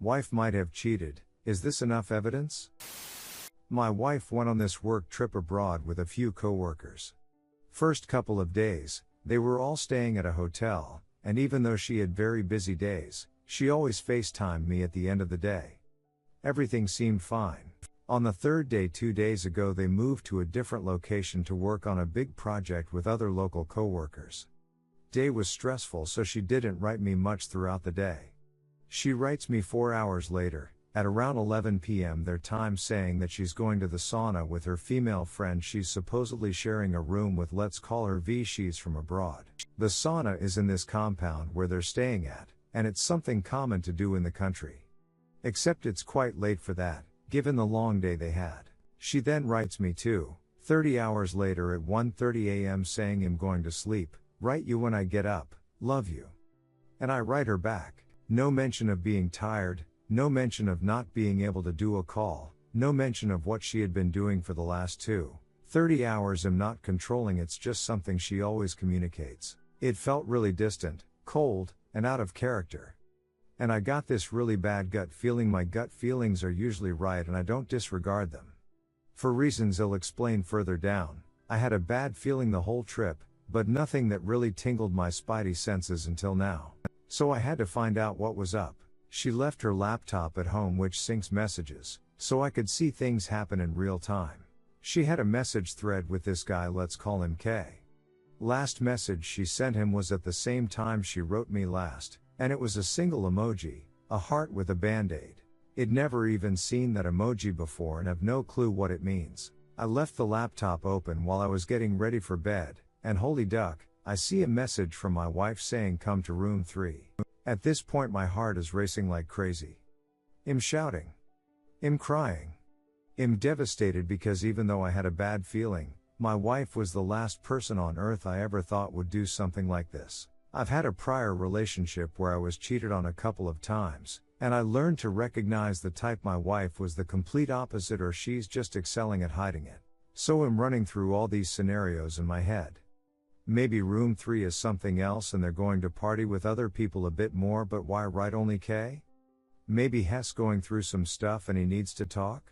Wife might have cheated. Is this enough evidence? My wife went on this work trip abroad with a few coworkers. First couple of days, they were all staying at a hotel, and even though she had very busy days, she always FaceTimed me at the end of the day. Everything seemed fine. On the third day 2 days ago they moved to a different location to work on a big project with other local coworkers. Day was stressful, so she didn't write me much throughout the day. She writes me 4 hours later, at around 11 p.m. their time, saying that she's going to the sauna with her female friend she's supposedly sharing a room with. Let's call her V. She's from abroad. The sauna is in this compound where they're staying at, and it's something common to do in the country. Except it's quite late for that, given the long day they had. She then writes me 30 hours later at 1:30 a.m. saying I'm going to sleep, write you when I get up, love you. And I write her back. No mention of being tired, no mention of not being able to do a call, no mention of what she had been doing for the last 30 hours. I'm not controlling, it's just something she always communicates. It felt really distant, cold, and out of character. And I got this really bad gut feeling. My gut feelings are usually right and I don't disregard them. For reasons I'll explain further down, I had a bad feeling the whole trip, but nothing that really tingled my spidey senses until now. So I had to find out what was up. She left her laptop at home which syncs messages, so I could see things happen in real time. She had a message thread with this guy, let's call him K. Last message she sent him was at the same time she wrote me last, and it was a single emoji, a heart with a band-aid. I'd never even seen that emoji before and have no clue what it means. I left the laptop open while I was getting ready for bed, and holy duck, I see a message from my wife saying come to room 3. At this point my heart is racing like crazy. I'm shouting. I'm crying. I'm devastated because even though I had a bad feeling, my wife was the last person on earth I ever thought would do something like this. I've had a prior relationship where I was cheated on a couple of times, and I learned to recognize the type. My wife was the complete opposite, or she's just excelling at hiding it. So I'm running through all these scenarios in my head. Maybe room 3 is something else and they're going to party with other people a bit more, but why write only K? Maybe Hess going through some stuff and he needs to talk?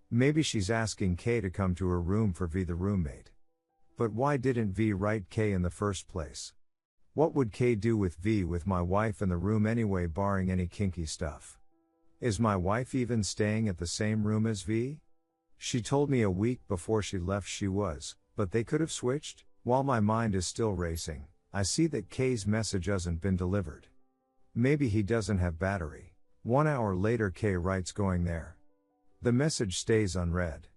Maybe she's asking K to come to her room for V, the roommate. But why didn't V write K in the first place? What would K do with V with my wife in the room anyway, barring any kinky stuff? Is my wife even staying at the same room as V? She told me a week before she left she was, but they could have switched? While my mind is still racing, I see that K's message hasn't been delivered. Maybe he doesn't have battery. 1 hour later K writes going there. The message stays unread.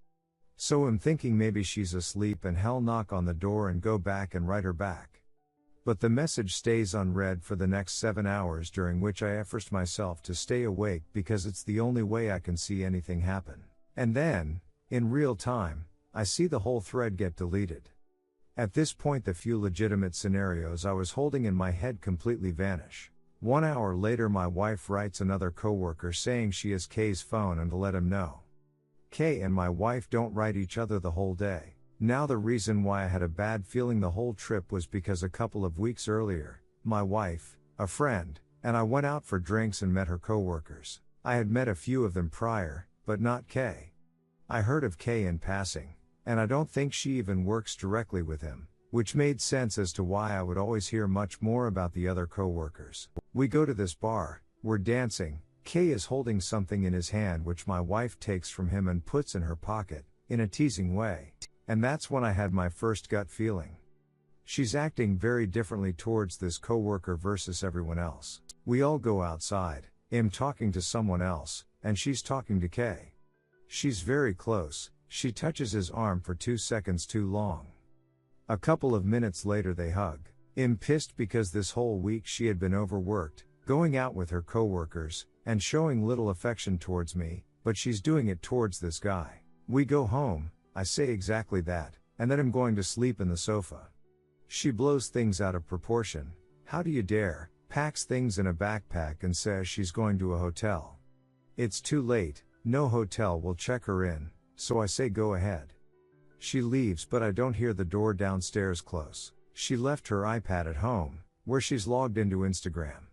So I'm thinking maybe she's asleep and hell, knock on the door and go back and write her back. But the message stays unread for the next 7 hours, during which I forced myself to stay awake because it's the only way I can see anything happen. And then, in real time, I see the whole thread get deleted. At this point the few legitimate scenarios I was holding in my head completely vanish. 1 hour later my wife writes another coworker saying she has K's phone and to let him know. K and my wife don't write each other the whole day. Now the reason why I had a bad feeling the whole trip was because a couple of weeks earlier, my wife, a friend, and I went out for drinks and met her coworkers. I had met a few of them prior, but not K. I heard of K in passing, and I don't think she even works directly with him, which made sense as to why I would always hear much more about the other coworkers. We go to this bar, we're dancing, K is holding something in his hand which my wife takes from him and puts in her pocket, in a teasing way. And that's when I had my first gut feeling. She's acting very differently towards this coworker versus everyone else. We all go outside, I'm talking to someone else, and she's talking to K. She's very close, she touches his arm for 2 seconds too long. A couple of minutes later they hug. I'm pissed because this whole week she had been overworked, going out with her coworkers, and showing little affection towards me, but she's doing it towards this guy. We go home, I say exactly that, and then I'm going to sleep in the sofa. She blows things out of proportion. How do you dare? Packs things in a backpack and says she's going to a hotel. It's too late, no hotel will check her in, so I say go ahead. She leaves but I don't hear the door downstairs close. She left her iPad at home, where she's logged into Instagram.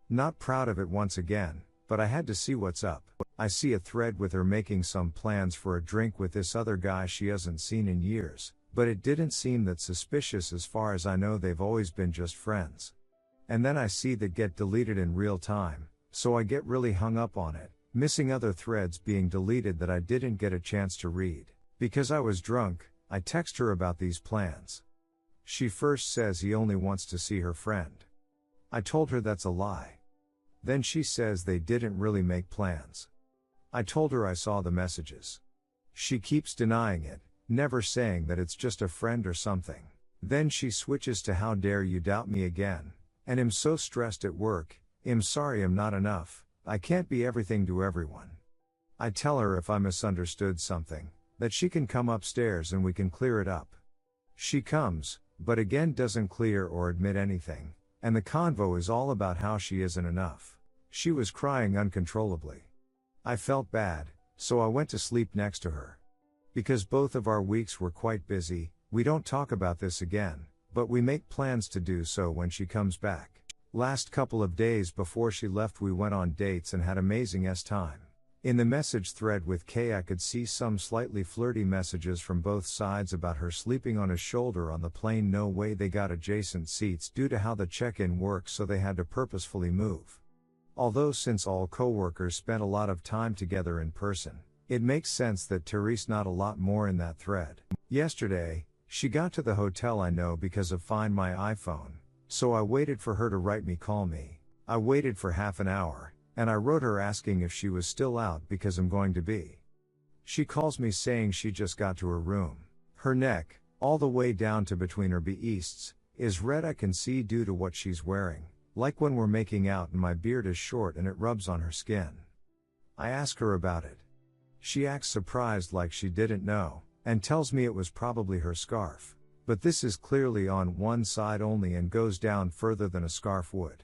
Not proud of it once again, but I had to see what's up. I see a thread with her making some plans for a drink with this other guy she hasn't seen in years, but it didn't seem that suspicious. As far as I know, they've always been just friends. And then I see that get deleted in real time, so I get really hung up on it, missing other threads being deleted that I didn't get a chance to read. Because I was drunk, I text her about these plans. She first says he only wants to see her friend. I told her that's a lie. Then she says they didn't really make plans. I told her I saw the messages. She keeps denying it, never saying that it's just a friend or something. Then she switches to how dare you doubt me again, and I'm so stressed at work, I'm sorry I'm not enough, I can't be everything to everyone. I tell her if I misunderstood something, that she can come upstairs and we can clear it up. She comes, but again doesn't clear or admit anything, and the convo is all about how she isn't enough. She was crying uncontrollably. I felt bad, so I went to sleep next to her. Because both of our weeks were quite busy, we don't talk about this again, but we make plans to do so when she comes back. Last couple of days before she left we went on dates and had amazing time. In the message thread with Kay I could see some slightly flirty messages from both sides about her sleeping on his shoulder on the plane. No way they got adjacent seats due to how the check-in works, so they had to purposefully move. Although since all co-workers spent a lot of time together in person, it makes sense that Therese not a lot more in that thread. Yesterday, she got to the hotel I know because of Find My iPhone, so I waited for her to write me call me. I waited for half an hour, and I wrote her asking if she was still out because I'm going to be. She calls me saying she just got to her room. Her neck, all the way down to between her B-easts, is red. I can see due to what she's wearing, like when we're making out and my beard is short and it rubs on her skin. I ask her about it. She acts surprised like she didn't know, and tells me it was probably her scarf. But this is clearly on one side only and goes down further than a scarf would.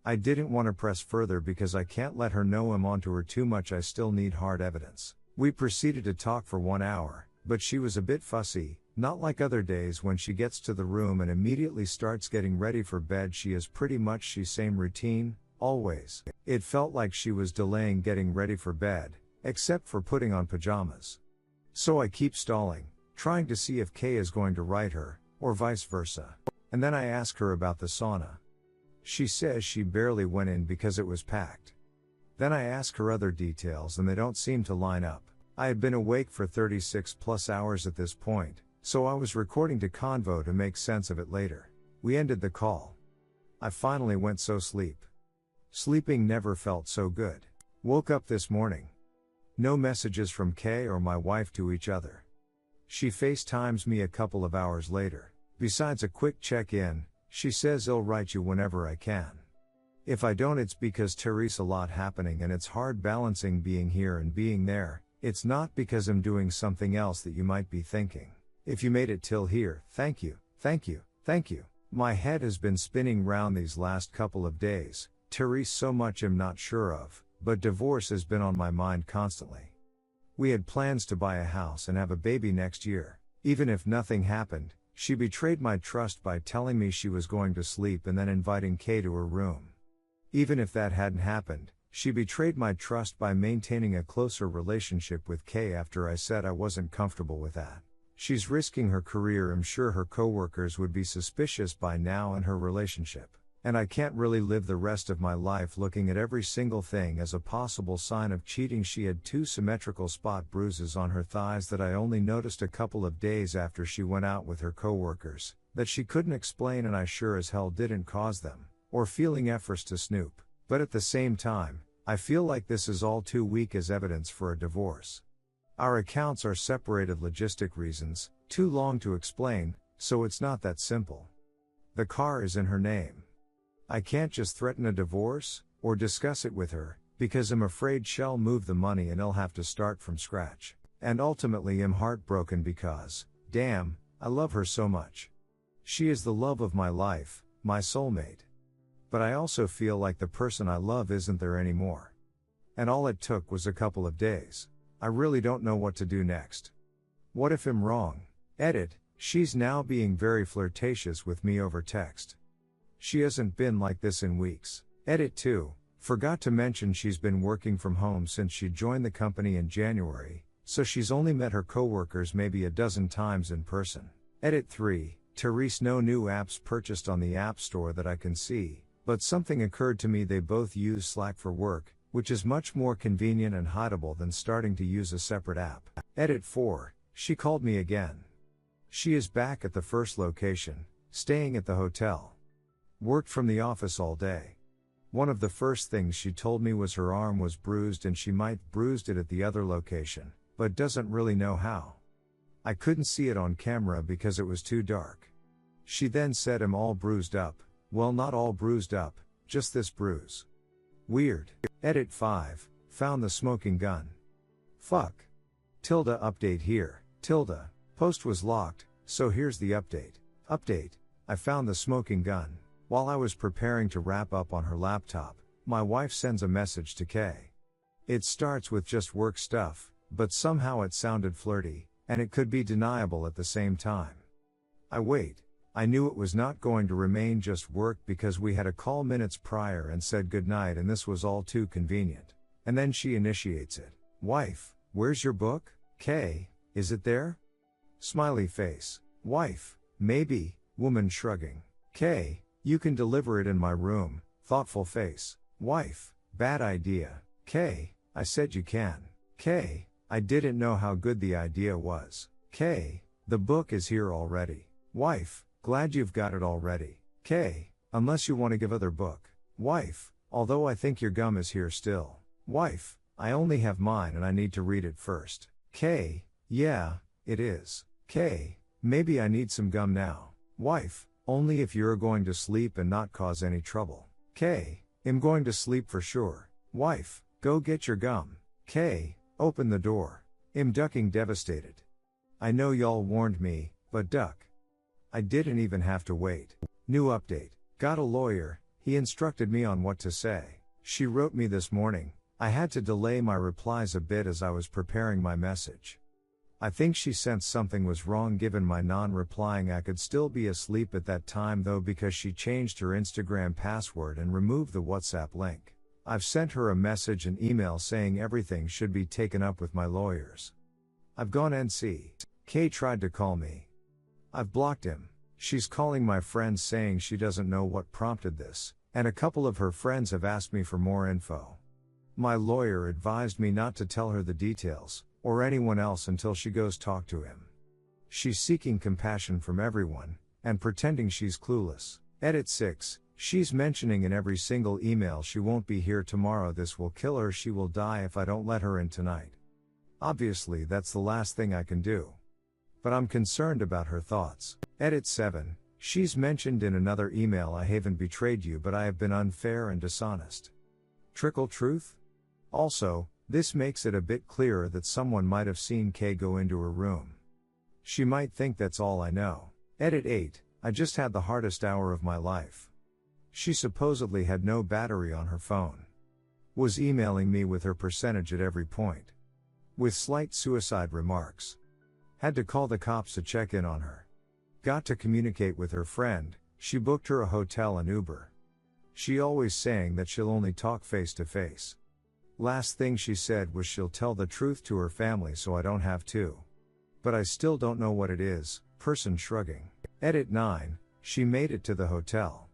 I didn't want to press further because I can't let her know I'm onto her too much. I still need hard evidence. We proceeded to talk for 1 hour, but she was a bit fussy, not like other days when she gets to the room and immediately starts getting ready for bed. She is pretty much the same routine, always. It felt like she was delaying getting ready for bed, except for putting on pajamas. So I keep stalling, trying to see if Kay is going to write her, or vice versa. And then I ask her about the sauna. She says she barely went in because it was packed. Then I ask her other details and they don't seem to line up. I had been awake for 36 plus hours at this point, so I was recording to Convo to make sense of it later. We ended the call. I finally went so sleep. Sleeping never felt so good. Woke up this morning. No messages from Kay or my wife to each other. She FaceTimes me a couple of hours later. Besides a quick check-in, she says I'll write you whenever I can. If I don't, it's because Therese a lot happening and it's hard balancing being here and being there. It's not because I'm doing something else that you might be thinking. If you made it till here, thank you, thank you, thank you. My head has been spinning round these last couple of days. Therese so much I'm not sure of, but divorce has been on my mind constantly. We had plans to buy a house and have a baby next year. Even if nothing happened, she betrayed my trust by telling me she was going to sleep and then inviting Kay to her room. Even if that hadn't happened, she betrayed my trust by maintaining a closer relationship with Kay after I said I wasn't comfortable with that. She's risking her career. I'm sure her coworkers would be suspicious by now in her relationship. And I can't really live the rest of my life looking at every single thing as a possible sign of cheating. She had 2 symmetrical spot bruises on her thighs that I only noticed a couple of days after she went out with her coworkers, that she couldn't explain, and I sure as hell didn't cause them, or feeling efforts to snoop. But at the same time, I feel like this is all too weak as evidence for a divorce. Our accounts are separated logistic reasons, too long to explain, so it's not that simple. The car is in her name. I can't just threaten a divorce, or discuss it with her, because I'm afraid she'll move the money and I'll have to start from scratch. And ultimately I'm heartbroken because, damn, I love her so much. She is the love of my life, my soulmate. But I also feel like the person I love isn't there anymore. And all it took was a couple of days. I really don't know what to do next. What if I'm wrong? Edit, she's now being very flirtatious with me over text. She hasn't been like this in weeks. Edit 2, Forgot to mention she's been working from home since she joined the company in January, so she's only met her coworkers maybe a dozen times in person. Edit 3, Therese. No new apps purchased on the App Store that I can see, but something occurred to me. They both use Slack for work, which is much more convenient and hideable than starting to use a separate app. Edit 4, she called me again. She is back at the first location, staying at the hotel. Worked from the office all day. One of the first things she told me was her arm was bruised and she might bruised it at the other location, but doesn't really know how. I couldn't see it on camera because it was too dark. She then said I'm all bruised up. Well, not all bruised up, just this bruise. Weird. Edit 5, found the smoking gun. Fuck. Tilda update here, tilda. Post was locked, so here's the update. Update, I found the smoking gun. While I was preparing to wrap up on her laptop, my wife sends a message to Kay. It starts with just work stuff, but somehow it sounded flirty, and it could be deniable at the same time. I wait. I knew it was not going to remain just work because we had a call minutes prior and said goodnight and this was all too convenient. And then she initiates it. Wife, where's your book? Kay, is it there? Smiley face. Wife, maybe, woman shrugging. Kay, you can deliver it in my room, thoughtful face. Wife, bad idea. Kay, I said you can. Kay, I didn't know how good the idea was. Kay, the book is here already. Wife, glad you've got it already. Kay, unless you want to give other book. Wife, although I think your gum is here still. Wife, I only have mine and I need to read it first. Kay, yeah, it is. Kay, maybe I need some gum now. Wife, only if you're going to sleep and not cause any trouble. Kay, I'm going to sleep for sure. Wife, go get your gum. Kay, open the door. I'm ducking devastated. I know y'all warned me, but duck. I didn't even have to wait. New update. Got a lawyer, he instructed me on what to say. She wrote me this morning. I had to delay my replies a bit as I was preparing my message. I think she sensed something was wrong given my non-replying. I could still be asleep at that time though because she changed her Instagram password and removed the WhatsApp link. I've sent her a message and email saying everything should be taken up with my lawyers. I've gone NC. Kay tried to call me. I've blocked him. She's calling my friends saying she doesn't know what prompted this, and a couple of her friends have asked me for more info. My lawyer advised me not to tell her the details, or anyone else until she goes talk to him. She's seeking compassion from everyone, and pretending she's clueless. Edit 6, she's mentioning in every single email she won't be here tomorrow. This will kill her. She will die if I don't let her in tonight. Obviously that's the last thing I can do. But I'm concerned about her thoughts. Edit 7, she's mentioned in another email I haven't betrayed you but I have been unfair and dishonest. Trickle truth? Also, this makes it a bit clearer that someone might have seen Kay go into her room. She might think that's all I know. Edit 8, I just had the hardest hour of my life. She supposedly had no battery on her phone. Was emailing me with her percentage at every point. With slight suicide remarks. Had to call the cops to check in on her. Got to communicate with her friend, she booked her a hotel and Uber. She always saying that she'll only talk face to face. Last thing she said was she'll tell the truth to her family so I don't have to. But I still don't know what it is, person shrugging. Edit 9, she made it to the hotel.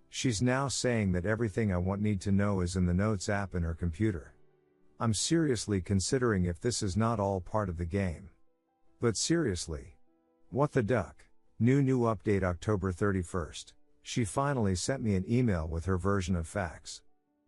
She's now saying that everything I need to know is in the Notes app in her computer. I'm seriously considering if this is not all part of the game. But seriously. What the duck? New update October 31st. She finally sent me an email with her version of facts.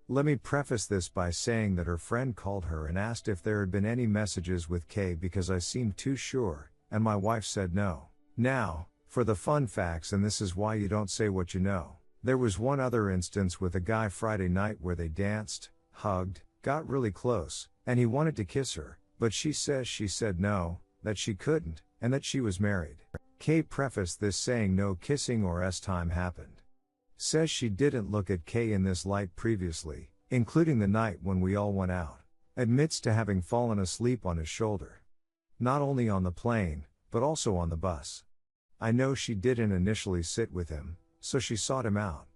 Let me preface this by saying that her friend called her and asked if there had been any messages with Kay because I seemed too sure, and my wife said no. Now, for the fun facts, and this is why you don't say what you know. There was one other instance with a guy Friday night where they danced, hugged, got really close, and he wanted to kiss her, but she says she said no, that she couldn't, and that she was married. Kay prefaced this saying no kissing or time happened. Says she didn't look at Kay in this light previously, including the night when we all went out. Admits to having fallen asleep on his shoulder. Not only on the plane, but also on the bus. I know she didn't initially sit with him, so she sought him out.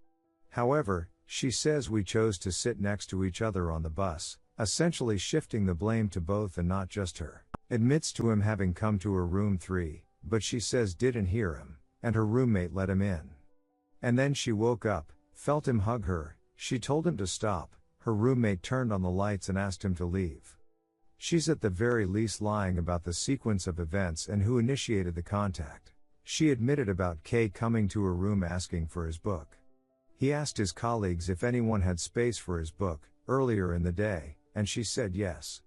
However, She says we chose to sit next to each other on the bus, essentially shifting the blame to both and not just her. Admits to him having come to her room 3, but she says didn't hear him, and her roommate let him in. And then she woke up, felt him hug her, she told him to stop, her roommate turned on the lights and asked him to leave. She's at the very least lying about the sequence of events and who initiated the contact. She admitted about K coming to her room asking for his book. He asked his colleagues if anyone had space for his book, earlier in the day, and she said yes.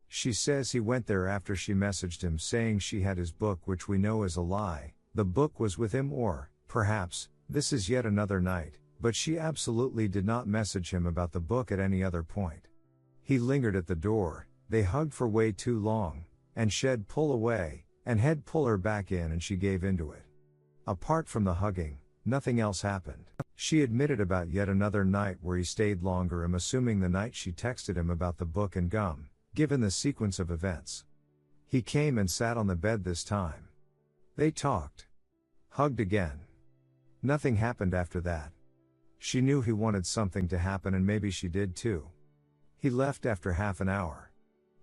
She says he went there after she messaged him saying she had his book, which we know is a lie. The book was with him, or, perhaps, this is yet another night, but she absolutely did not message him about the book at any other point. He lingered at the door, they hugged for way too long, and she'd pull away, and he'd pull her back in and she gave into it. Apart from the hugging, nothing else happened. She admitted about yet another night where he stayed longer, I'm assuming the night she texted him about the book and gum, given the sequence of events. He came and sat on the bed this time. They talked. Hugged again. Nothing happened after that. She knew he wanted something to happen and maybe she did too. He left after half an hour.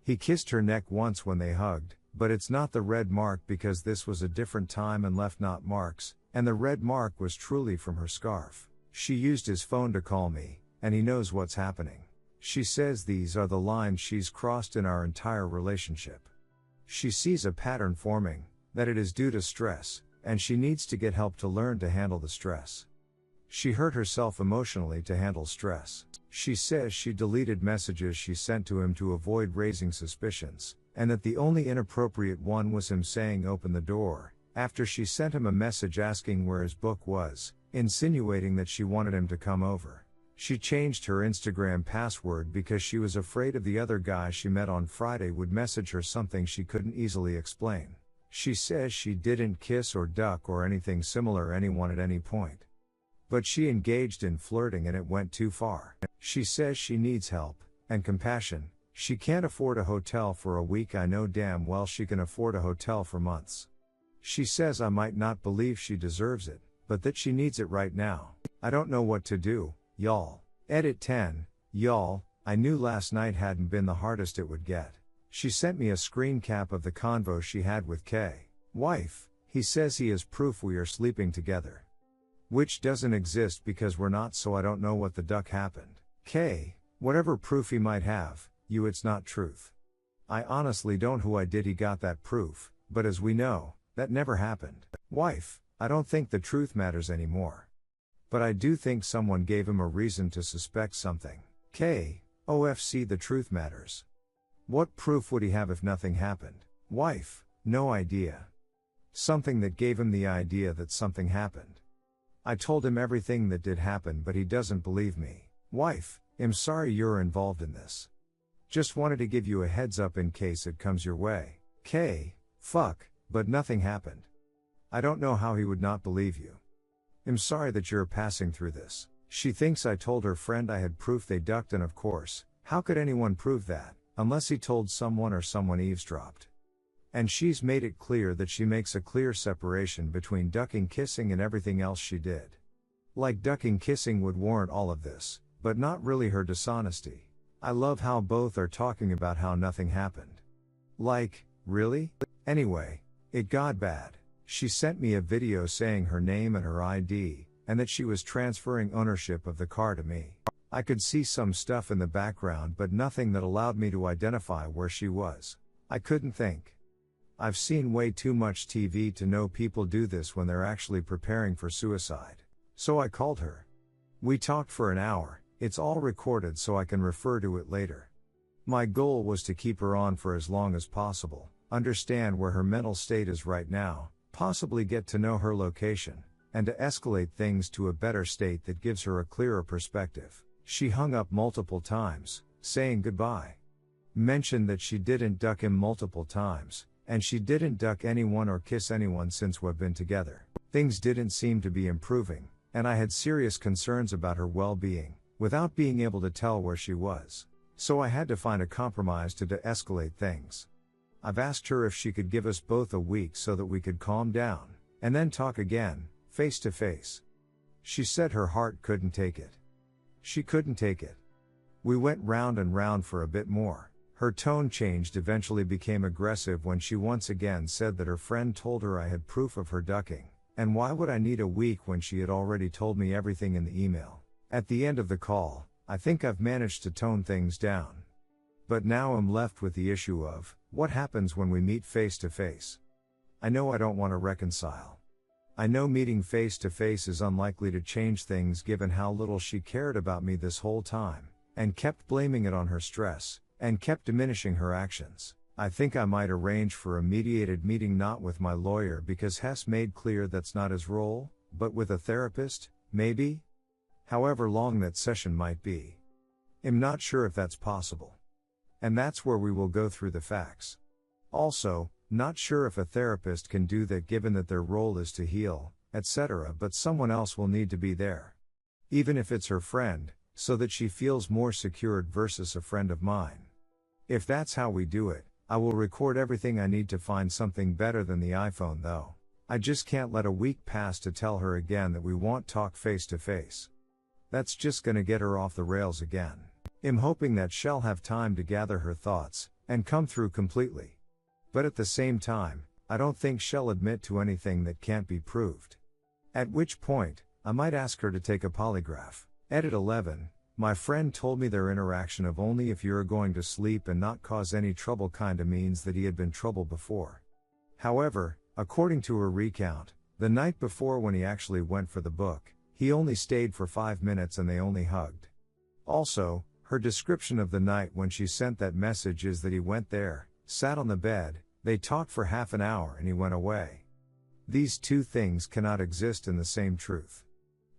He kissed her neck once when they hugged, but it's not the red mark because this was a different time and left not marks, and the red mark was truly from her scarf. She used his phone to call me, and he knows what's happening. She says these are the lines she's crossed in our entire relationship. She sees a pattern forming, that it is due to stress, and she needs to get help to learn to handle the stress. She hurt herself emotionally to handle stress. She says she deleted messages she sent to him to avoid raising suspicions, and that the only inappropriate one was him saying open the door, after she sent him a message asking where his book was, insinuating that she wanted him to come over. She changed her Instagram password because she was afraid of the other guy she met on Friday would message her something she couldn't easily explain. She says she didn't kiss or duck or anything similar anyone at any point. But she engaged in flirting and it went too far. She says she needs help and compassion. She can't afford a hotel for a week. I know damn well she can afford a hotel for months. She says I might not believe she deserves it, but that she needs it right now. I don't know what to do, y'all. Edit 10, y'all, I knew last night hadn't been the hardest it would get. She sent me a screen cap of the convo she had with K. Wife, he says he is proof we are sleeping together. Which doesn't exist because we're not, so I don't know what the duck happened. K, whatever proof he might have, it's not truth. I honestly don't who I did he got that proof, but as we know, that never happened. Wife, I don't think the truth matters anymore. But I do think someone gave him a reason to suspect something. K, OFC the truth matters. What proof would he have if nothing happened? Wife, no idea. Something that gave him the idea that something happened. I told him everything that did happen but he doesn't believe me. Wife, I'm sorry you're involved in this. Just wanted to give you a heads up in case it comes your way. K, fuck, but nothing happened. I don't know how he would not believe you. I'm sorry that you're passing through this. She thinks I told her friend I had proof they ducked, and of course, how could anyone prove that, unless he told someone or someone eavesdropped. And she's made it clear that she makes a clear separation between ducking kissing and everything else she did. Like ducking kissing would warrant all of this, but not really her dishonesty. I love how both are talking about how nothing happened. Like, really? Anyway, it got bad. She sent me a video saying her name and her ID, and that she was transferring ownership of the car to me. I could see some stuff in the background but nothing that allowed me to identify where she was. I couldn't think. I've seen way too much TV to know people do this when they're actually preparing for suicide. So I called her. We talked for an hour, it's all recorded so I can refer to it later. My goal was to keep her on for as long as possible, understand where her mental state is right now, possibly get to know her location, and to escalate things to a better state that gives her a clearer perspective. She hung up multiple times, saying goodbye. Mentioned that she didn't duck him multiple times, and she didn't duck anyone or kiss anyone since we've been together. Things didn't seem to be improving, and I had serious concerns about her well-being, without being able to tell where she was. So I had to find a compromise to de-escalate things. I've asked her if she could give us both a week so that we could calm down, and then talk again, face to face. She said her heart couldn't take it. She couldn't take it. We went round and round for a bit more. Her tone changed, eventually became aggressive when she once again said that her friend told her I had proof of her ducking, and why would I need a week when she had already told me everything in the email. At the end of the call, I think I've managed to tone things down. But now I'm left with the issue of, what happens when we meet face to face? I know I don't want to reconcile. I know meeting face to face is unlikely to change things given how little she cared about me this whole time, and kept blaming it on her stress, and kept diminishing her actions. I think I might arrange for a mediated meeting, not with my lawyer because Hess made clear that's not his role, but with a therapist, maybe? However long that session might be. I'm not sure if that's possible. And that's where we will go through the facts. Also, not sure if a therapist can do that given that their role is to heal, etc., but someone else will need to be there. Even if it's her friend, so that she feels more secured versus a friend of mine. If that's how we do it, I will record everything I need to find something better than the iPhone though. I just can't let a week pass to tell her again that we won't talk face to face. That's just gonna get her off the rails again. I'm hoping that she'll have time to gather her thoughts, and come through completely. But at the same time, I don't think she'll admit to anything that can't be proved. At which point, I might ask her to take a polygraph. Edit 11, my friend told me their interaction of only if you're going to sleep and not cause any trouble kinda means that he had been trouble before. However, according to her recount, the night before when he actually went for the book, he only stayed for 5 minutes and they only hugged. Also, her description of the night when she sent that message is that he went there, sat on the bed, they talked for half an hour and he went away. These two things cannot exist in the same truth.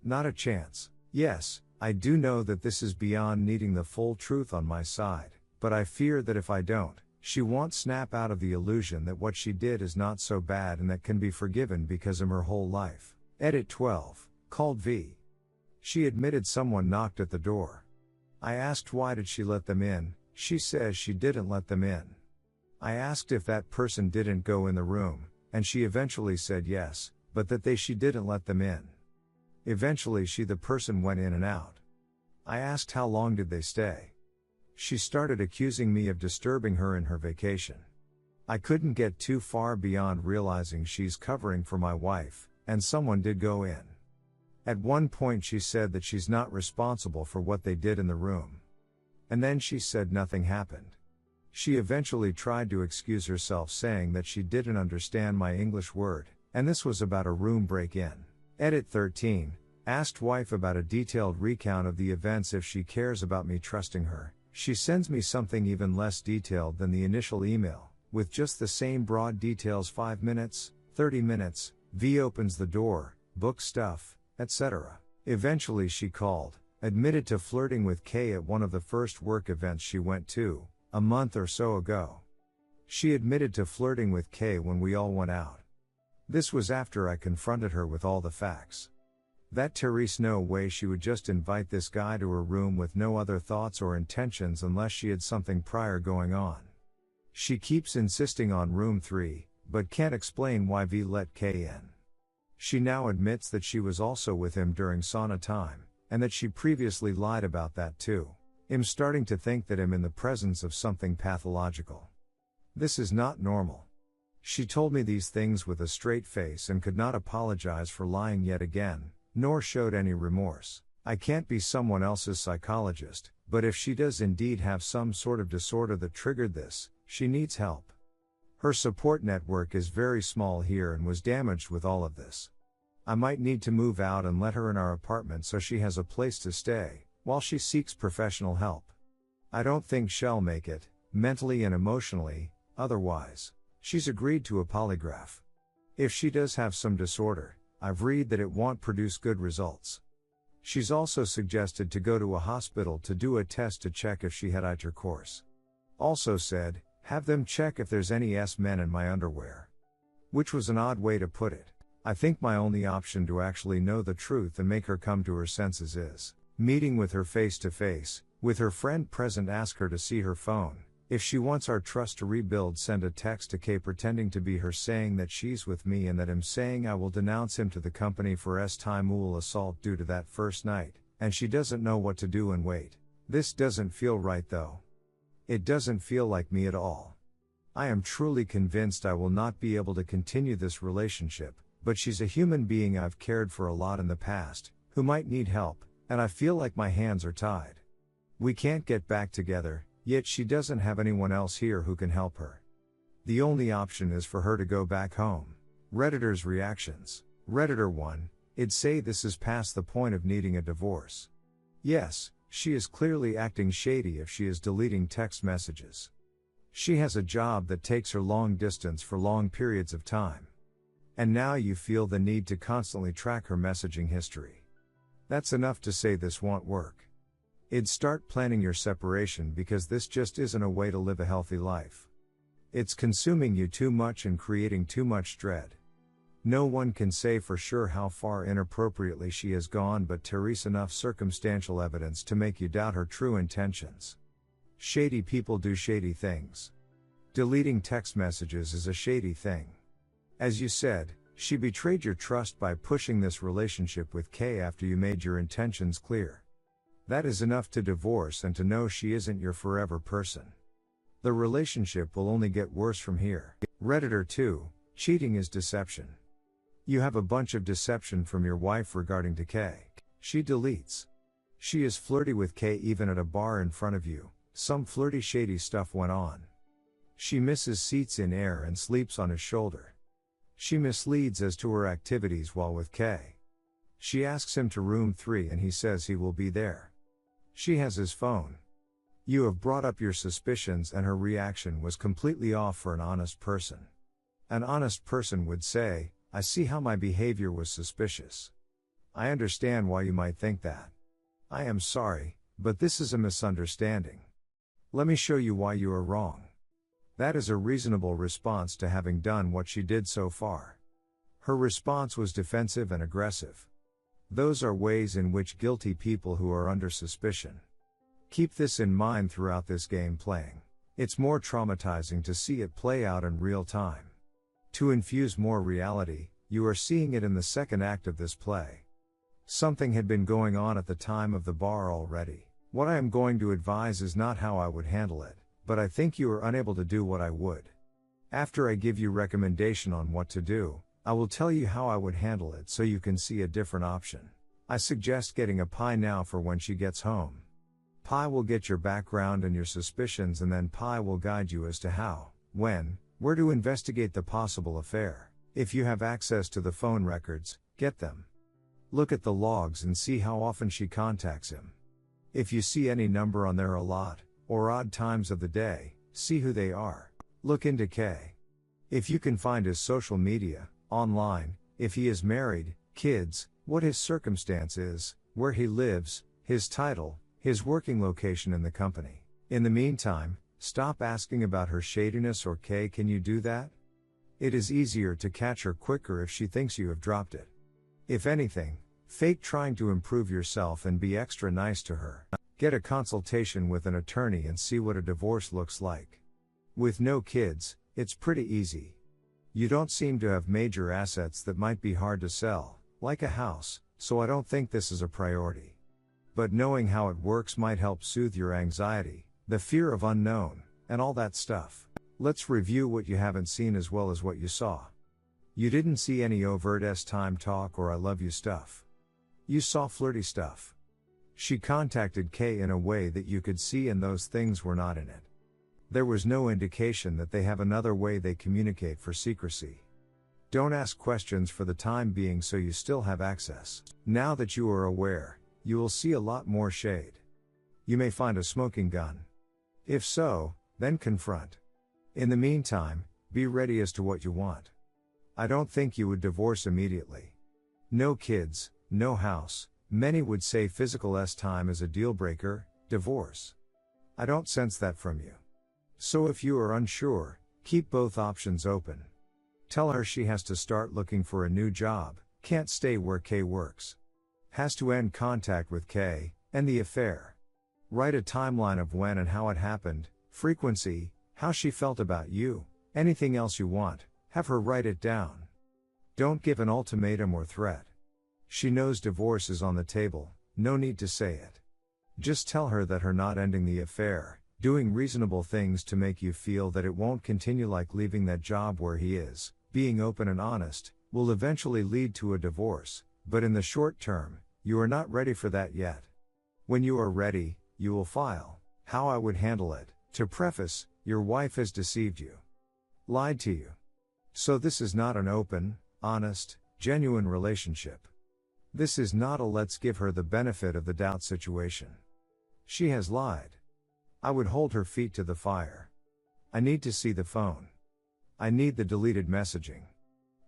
Not a chance. Yes, I do know that this is beyond needing the full truth on my side, but I fear that if I don't, she won't snap out of the illusion that what she did is not so bad and that can be forgiven because of her whole life. Edit 12, called V. She admitted someone knocked at the door. I asked why did she let them in, she says she didn't let them in. I asked if that person didn't go in the room, and she eventually said yes, but that she didn't let them in. Eventually the person went in and out. I asked how long did they stay. She started accusing me of disturbing her in her vacation. I couldn't get too far beyond realizing she's covering for my wife, and someone did go in. At one point she said that she's not responsible for what they did in the room. And then she said nothing happened. She eventually tried to excuse herself saying that she didn't understand my English word, and this was about a room break-in. Edit 13, asked wife about a detailed recount of the events if she cares about me trusting her. She sends me something even less detailed than the initial email, with just the same broad details: 5 minutes, 30 minutes, V opens the door, book stuff, etc. Eventually she called, admitted to flirting with K at one of the first work events she went to, a month or so ago. She admitted to flirting with K when we all went out. This was after I confronted her with all the facts. That Therese, no way she would just invite this guy to her room with no other thoughts or intentions unless she had something prior going on. She keeps insisting on room 3, but can't explain why V let K in. She now admits that she was also with him during sauna time, and that she previously lied about that too. I'm starting to think that I'm in the presence of something pathological. This is not normal. She told me these things with a straight face and could not apologize for lying yet again, nor showed any remorse. I can't be someone else's psychologist, but if she does indeed have some sort of disorder that triggered this, she needs help. Her support network is very small here and was damaged with all of this. I might need to move out and let her in our apartment so she has a place to stay, while she seeks professional help. I don't think she'll make it, mentally and emotionally, otherwise. She's agreed to a polygraph. If she does have some disorder, I've read that it won't produce good results. She's also suggested to go to a hospital to do a test to check if she had intercourse. Also said, have them check if there's any men in my underwear. Which was an odd way to put it. I think my only option to actually know the truth and make her come to her senses is meeting with her face to face, with her friend present. Ask her to see her phone. If she wants our trust to rebuild, send a text to K pretending to be her saying that she's with me and that I'm saying I will denounce him to the company for time assault due to that first night, and she doesn't know what to do and wait. This doesn't feel right though. It doesn't feel like me at all. I am truly convinced I will not be able to continue this relationship, but she's a human being I've cared for a lot in the past, who might need help, and I feel like my hands are tied. We can't get back together, yet she doesn't have anyone else here who can help her. The only option is for her to go back home. Redditors' reactions. Redditor 1, I'd say this is past the point of needing a divorce. Yes, she is clearly acting shady if she is deleting text messages. She has a job that takes her long distance for long periods of time. And now you feel the need to constantly track her messaging history. That's enough to say this won't work. I'd start planning your separation because this just isn't a way to live a healthy life. It's consuming you too much and creating too much dread. No one can say for sure how far inappropriately she has gone, but there's enough circumstantial evidence to make you doubt her true intentions. Shady people do shady things. Deleting text messages is a shady thing. As you said, she betrayed your trust by pushing this relationship with Kay after you made your intentions clear. That is enough to divorce and to know she isn't your forever person. The relationship will only get worse from here. Redditor 2, cheating is deception. You have a bunch of deception from your wife regarding to Kay. She deletes. She is flirty with Kay even at a bar in front of you. Some flirty shady stuff went on. She misses seats in air and sleeps on his shoulder. She misleads as to her activities while with Kay. She asks him to room 3 and he says he will be there. She has his phone. You have brought up your suspicions and her reaction was completely off for an honest person. An honest person would say, I see how my behavior was suspicious. I understand why you might think that. I am sorry, but this is a misunderstanding. Let me show you why you are wrong. That is a reasonable response to having done what she did so far. Her response was defensive and aggressive. Those are ways in which guilty people who are under suspicion. Keep this in mind throughout this game playing. It's more traumatizing to see it play out in real time. To infuse more reality, you are seeing it in the second act of this play. Something had been going on at the time of the bar already. What I am going to advise is not how I would handle it, but I think you are unable to do what I would. After I give you recommendation on what to do, I will tell you how I would handle it so you can see a different option. I suggest getting a pie now for when she gets home. Pie will get your background and your suspicions, and then Pie will guide you as to how, when, where to investigate the possible affair. If you have access to the phone records, get them. Look at the logs and see how often she contacts him. If you see any number on there a lot, or odd times of the day, see who they are. Look into Kay. If you can find his social media, online, if he is married, kids, what his circumstance is, where he lives, his title, his working location in the company. In the meantime, stop asking about her shadiness or Kay. Can you do that? It is easier to catch her quicker if she thinks you have dropped it. If anything, fake trying to improve yourself and be extra nice to her. Get a consultation with an attorney and see what a divorce looks like. With no kids, it's pretty easy. You don't seem to have major assets that might be hard to sell, like a house, so I don't think this is a priority. But knowing how it works might help soothe your anxiety, the fear of unknown, and all that stuff. Let's review what you haven't seen as well as what you saw. You didn't see any overt time talk or I love you stuff. You saw flirty stuff. She contacted Kay in a way that you could see, and those things were not in it. There was no indication that they have another way they communicate for secrecy. Don't ask questions for the time being so you still have access. Now that you are aware, you will see a lot more shade. You may find a smoking gun. If so, then confront. In the meantime, be ready as to what you want. I don't think you would divorce immediately. No kids, no house. Many would say physical time is a deal breaker. Divorce. I don't sense that from you. So if you are unsure, keep both options open. Tell her she has to start looking for a new job, can't stay where Kay works. Has to end contact with Kay, and the affair. Write a timeline of when and how it happened, frequency, how she felt about you, anything else you want, have her write it down. Don't give an ultimatum or threat. She knows divorce is on the table, no need to say it. Just tell her that her not ending the affair, doing reasonable things to make you feel that it won't continue, like leaving that job where he is, being open and honest, will eventually lead to a divorce, but in the short term, you are not ready for that yet. When you are ready, you will file. How I would handle it. To preface, your wife has deceived you. Lied to you. So this is not an open, honest, genuine relationship. This is not a let's give her the benefit of the doubt situation. She has lied. I would hold her feet to the fire. I need to see the phone. I need the deleted messaging.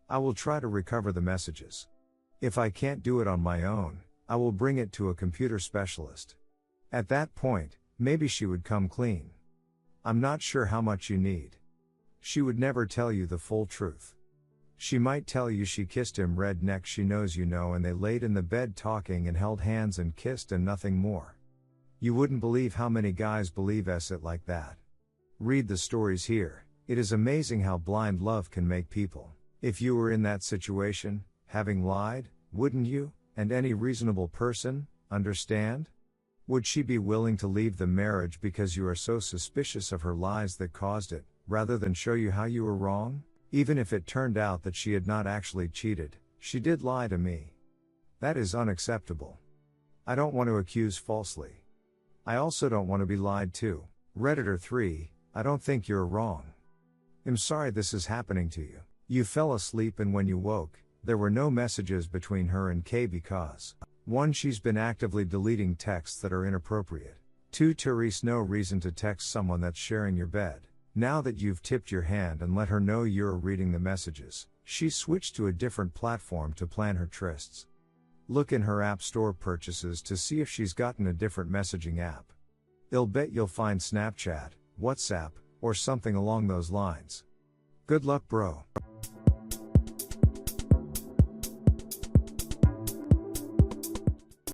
I will try to recover the messages. If I can't do it on my own, I will bring it to a computer specialist. At that point, maybe she would come clean. I'm not sure how much you need. She would never tell you the full truth. She might tell you she kissed him red neck, she knows you know, and they laid in the bed talking and held hands and kissed and nothing more. You wouldn't believe how many guys believe it like that. Read the stories here. It is amazing how blind love can make people. If you were in that situation, having lied, wouldn't you, and any reasonable person, understand? Would she be willing to leave the marriage because you are so suspicious of her lies that caused it, rather than show you how you were wrong? Even if it turned out that she had not actually cheated, she did lie to me. That is unacceptable. I don't want to accuse falsely. I also don't want to be lied to. Redditor 3, I don't think you're wrong. I'm sorry this is happening to you. You fell asleep and when you woke, there were no messages between her and Kay because 1. She's been actively deleting texts that are inappropriate. 2. Therese, no reason to text someone that's sharing your bed. Now that you've tipped your hand and let her know you're reading the messages, she's switched to a different platform to plan her trysts. Look in her App Store purchases to see if she's gotten a different messaging app. I'll bet you'll find Snapchat, WhatsApp, or something along those lines. Good luck, bro.